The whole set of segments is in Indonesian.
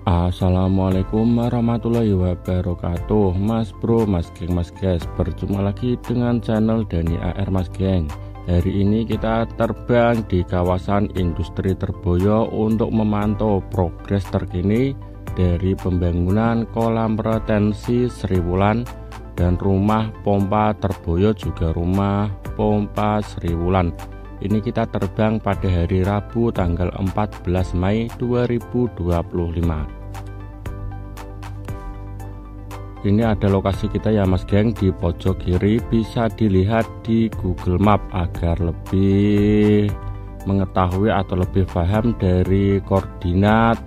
Assalamualaikum warahmatullahi wabarakatuh. Mas bro, mas geng, mas guys, berjumpa lagi dengan channel Dani AR Mas Geng. Hari ini kita terbang di kawasan industri Terboyo untuk memantau progres terkini dari pembangunan kolam retensi Sriwulan dan rumah pompa Terboyo, juga rumah pompa Sriwulan. Ini kita terbang pada hari Rabu tanggal 14 Mei 2025. Ini ada lokasi kita ya Mas Geng, di pojok kiri, bisa dilihat di Google Map agar lebih mengetahui atau lebih paham dari koordinat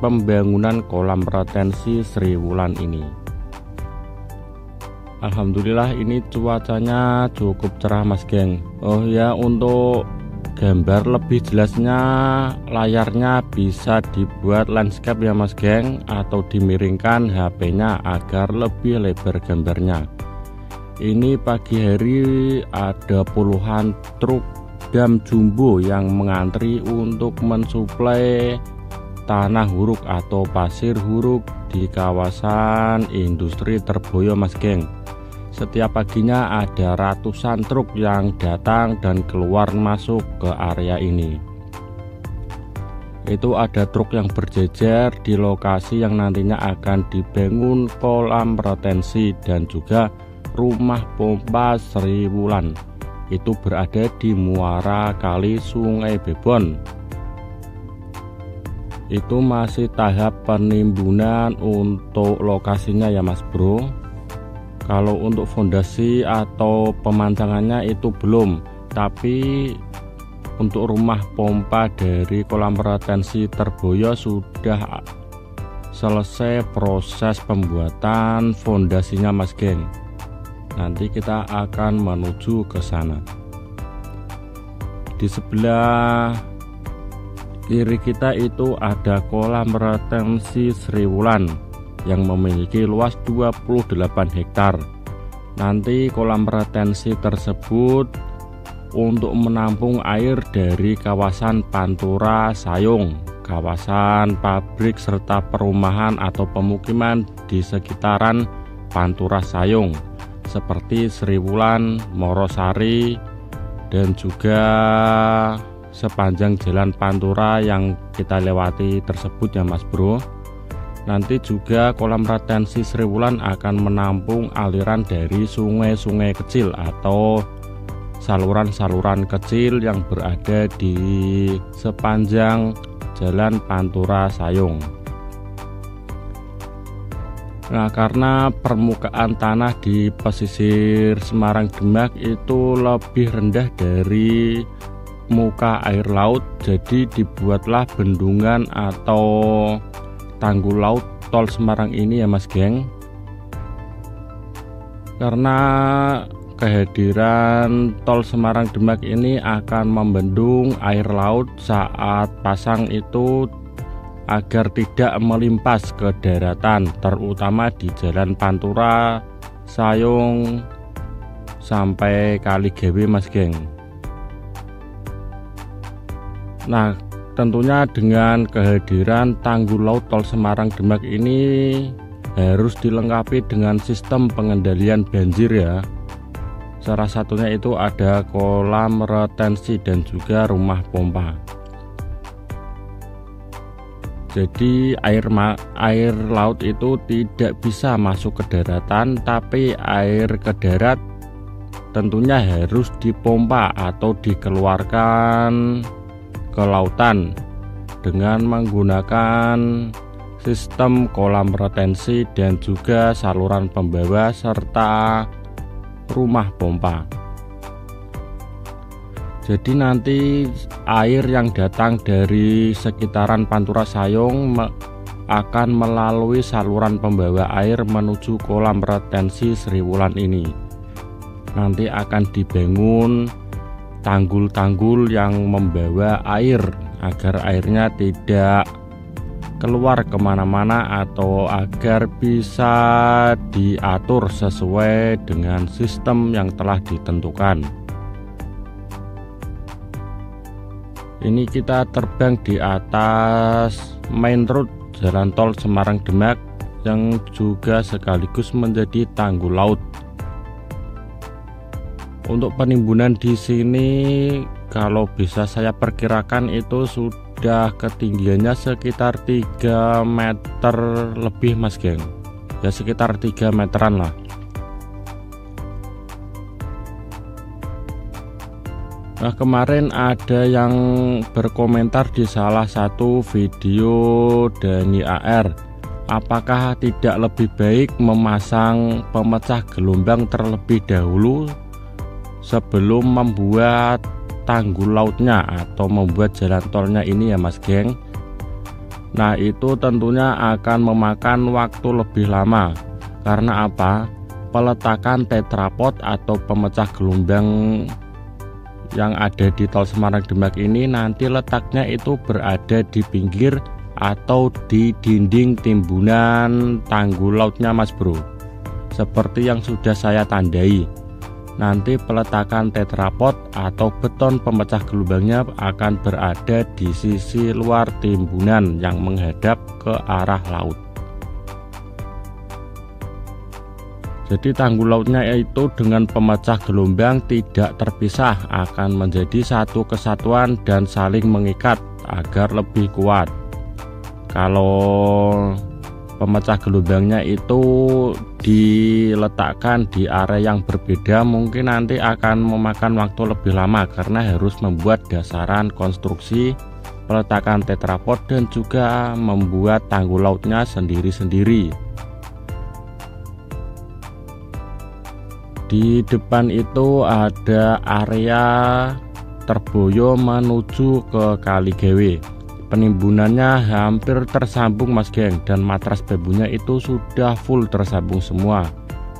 pembangunan kolam retensi Sriwulan ini. Alhamdulillah ini cuacanya cukup cerah Mas Geng. Oh ya, untuk gambar lebih jelasnya layarnya bisa dibuat landscape ya Mas Geng, atau dimiringkan HP-nya agar lebih lebar gambarnya. Ini pagi hari ada puluhan truk dam jumbo yang mengantri untuk mensuplai tanah huruk atau pasir huruk di kawasan industri Terboyo Mas Geng. Setiap paginya ada ratusan truk yang datang dan keluar masuk ke area ini. Itu ada truk yang berjejer di lokasi yang nantinya akan dibangun kolam retensi dan juga rumah pompa Sriwulan. Itu berada di muara kali Sungai Bebon. Itu masih tahap penimbunan untuk lokasinya ya Mas Bro. Kalau untuk fondasi atau pemancangannya itu belum, tapi untuk rumah pompa dari kolam retensi Terboyo sudah selesai proses pembuatan fondasinya Mas Geng. Nanti kita akan menuju ke sana. Di sebelah kiri kita itu ada kolam retensi Sriwulan yang memiliki luas 28 hektar. Nanti kolam retensi tersebut untuk menampung air dari kawasan Pantura Sayung, kawasan pabrik serta perumahan atau pemukiman di sekitaran Pantura Sayung seperti Sriwulan, Morosari, dan juga sepanjang jalan Pantura yang kita lewati tersebut ya Mas Bro. Nanti juga kolam retensi Sriwulan akan menampung aliran dari sungai-sungai kecil atau saluran-saluran kecil yang berada di sepanjang jalan Pantura Sayung. Nah, karena permukaan tanah di pesisir Semarang Demak itu lebih rendah dari muka air laut, jadi dibuatlah bendungan atau tanggul laut tol Semarang ini ya Mas Geng. Karena kehadiran tol Semarang Demak ini akan membendung air laut saat pasang itu agar tidak melimpas ke daratan, terutama di jalan Pantura Sayung sampai Kaligawe Mas Geng. Nah, tentunya dengan kehadiran tanggul laut tol Semarang Demak ini harus dilengkapi dengan sistem pengendalian banjir ya. Salah satunya itu ada kolam retensi dan juga rumah pompa. Jadi air laut itu tidak bisa masuk ke daratan, tapi air ke darat tentunya harus dipompa atau dikeluarkan ke lautan dengan menggunakan sistem kolam retensi dan juga saluran pembawa serta rumah pompa. Jadi nanti air yang datang dari sekitaran Pantura Sayung akan melalui saluran pembawa air menuju kolam retensi Sriwulan ini. Nanti akan dibangun tanggul-tanggul yang membawa air agar airnya tidak keluar kemana-mana atau agar bisa diatur sesuai dengan sistem yang telah ditentukan. Ini kita terbang di atas main road jalan tol Semarang Demak yang juga sekaligus menjadi tanggul laut. Untuk penimbunan di sini kalau bisa saya perkirakan itu sudah ketinggiannya sekitar 3 meter lebih Mas geng. Ya sekitar 3 meteran lah. Nah, kemarin ada yang berkomentar di salah satu video Dani AR, apakah tidak lebih baik memasang pemecah gelombang terlebih dahulu sebelum membuat tanggul lautnya atau membuat jalan tolnya ini ya Mas geng. Nah, itu tentunya akan memakan waktu lebih lama. Karena apa? Peletakan tetrapod atau pemecah gelombang yang ada di tol Semarang Demak ini nanti letaknya itu berada di pinggir atau di dinding timbunan tanggul lautnya Mas bro, seperti yang sudah saya tandai. Nanti peletakan tetrapod atau beton pemecah gelombangnya akan berada di sisi luar timbunan yang menghadap ke arah laut. Jadi tanggul lautnya itu dengan pemecah gelombang tidak terpisah, akan menjadi satu kesatuan dan saling mengikat agar lebih kuat. Kalau pemecah gelombangnya itu diletakkan di area yang berbeda, mungkin nanti akan memakan waktu lebih lama karena harus membuat dasaran konstruksi, peletakan tetrapod, dan juga membuat tanggul lautnya sendiri-sendiri. Di depan itu ada area Terboyo menuju ke Kaligawe. Penimbunannya hampir tersambung Mas geng, dan matras bambunya itu sudah full tersambung semua.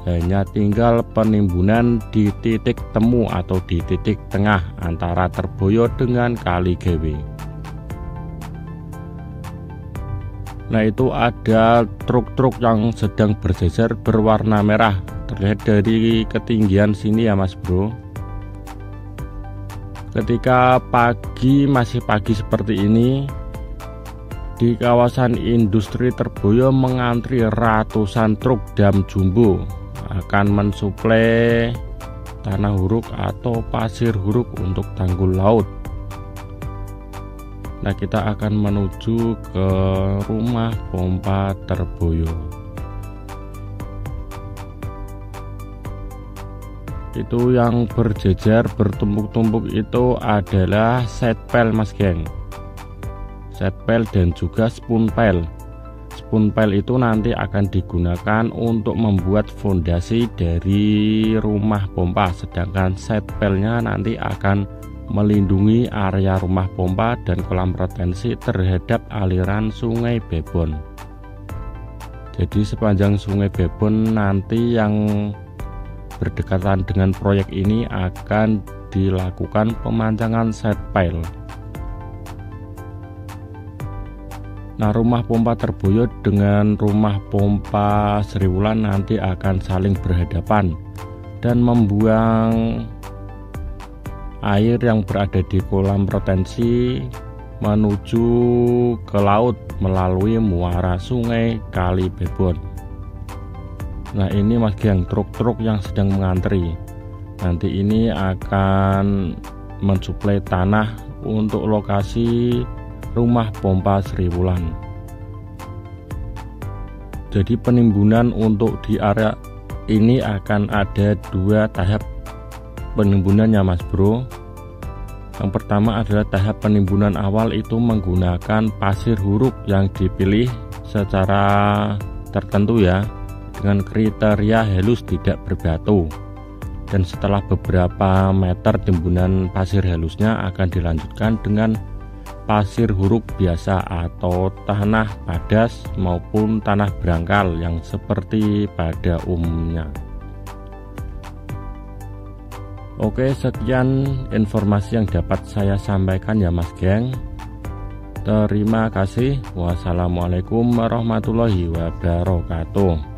Hanya tinggal penimbunan di titik temu atau di titik tengah antara Terboyo dengan Kaligawe. Nah, itu ada truk-truk yang sedang berjejer berwarna merah, terlihat dari ketinggian sini ya Mas bro. Ketika pagi, masih pagi seperti ini, di kawasan industri Terboyo mengantri ratusan truk dam jumbo akan mensuplai tanah huruk atau pasir huruk untuk tanggul laut. Nah, kita akan menuju ke rumah pompa Terboyo. Itu yang berjejer bertumpuk-tumpuk itu adalah setpel Mas geng, setpel dan juga spunpel. Spunpel itu nanti akan digunakan untuk membuat fondasi dari rumah pompa, sedangkan setpelnya nanti akan melindungi area rumah pompa dan kolam retensi terhadap aliran Sungai Bebon. Jadi sepanjang Sungai Bebon nanti yang berdekatan dengan proyek ini akan dilakukan pemancangan setpel. Nah, rumah pompa Terboyo dengan rumah pompa Sriwulan nanti akan saling berhadapan dan membuang air yang berada di kolam retensi menuju ke laut melalui muara Sungai Kali Bebon. Nah, ini Mas geng, truk-truk yang sedang mengantri. Nanti ini akan mensuplai tanah untuk lokasi rumah pompa Sriwulan. Jadi penimbunan untuk di area ini akan ada 2 tahap penimbunannya Mas bro. Yang pertama adalah tahap penimbunan awal, itu menggunakan pasir huruk yang dipilih secara tertentu ya, dengan kriteria halus tidak berbatu. Dan setelah beberapa meter timbunan pasir halusnya akan dilanjutkan dengan pasir huruk biasa atau tanah padas maupun tanah berangkal yang seperti pada umumnya. Oke, sekian informasi yang dapat saya sampaikan ya Mas geng. Terima kasih. Wassalamualaikum warahmatullahi wabarakatuh.